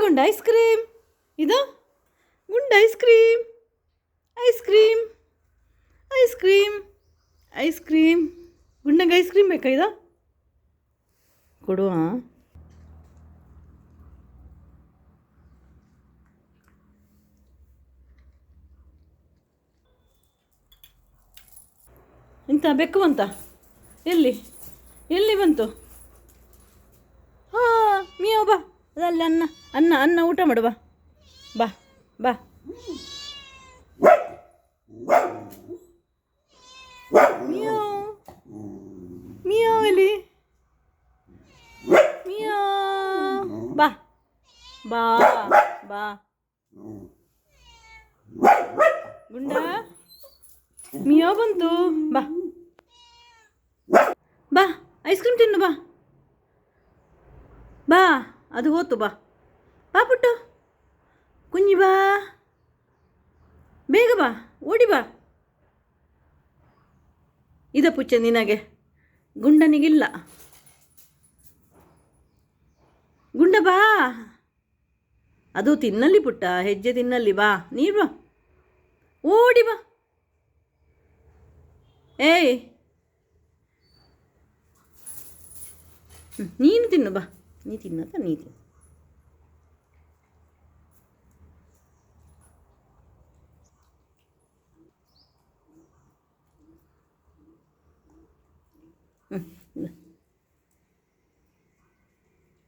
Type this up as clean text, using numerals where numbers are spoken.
ಗುಂಡ ice cream ಇದು ಗುಂಡ ice cream ice cream ice cream ice cream ಗುಂಡಂಗೆ ಐಸ್ ಕ್ರೀಮ್ ಬೇಕಾ ಇದು ಕೊಡುವ ಇಂಥ ಬೆಕ್ಕು ಬಂತ ಎಲ್ಲಿ ಎಲ್ಲಿ ಬಂತು ಹಾಂ ಮೀಯೋ ಬಾ ಅದರಲ್ಲಿ ಅನ್ನ ಅನ್ನ ಅನ್ನ ಊಟ ಮಾಡು ಬಾ ಬಾ ಬಾ ಮಿಯೋ ಮಿಯೋ ಎಲ್ಲಿ ಮಿಯೋ ಬಾ ಬಾ ಬಾ ಗುಂಡ ಮಿಯೋ ಬಂತು ಬಾ ಬಾ ಐಸ್ ಕ್ರೀಮ್ ತಿನ್ನು ಬಾ ಬಾ ಅದು ಹೋತು ಬಾ ಬಾ ಪುಟ್ಟು ಕುഞ്ഞി ಬಾ ಬೇಗ ಬಾ ಓಡಿ ಬಾ ಇದ ಪುಚ್ಚ ನಿನಗೆ ಗುಂಡನಿಗಿಲ್ಲ ಗುಂಡ ಬಾ ಅದು ತಿನ್ನಲಿ ಪುಟ್ಟ ಹೆಜ್ಜೆ ತಿನ್ನಲಿ ಬಾ ನೀರು ಬಾ ಓಡಿ ಬಾ ಏಯ್ ನೀನು ತಿನ್ನು ಬಾ ನೀ ತಿನ್ನತ್ತ ನೀ ತಿನ್ನು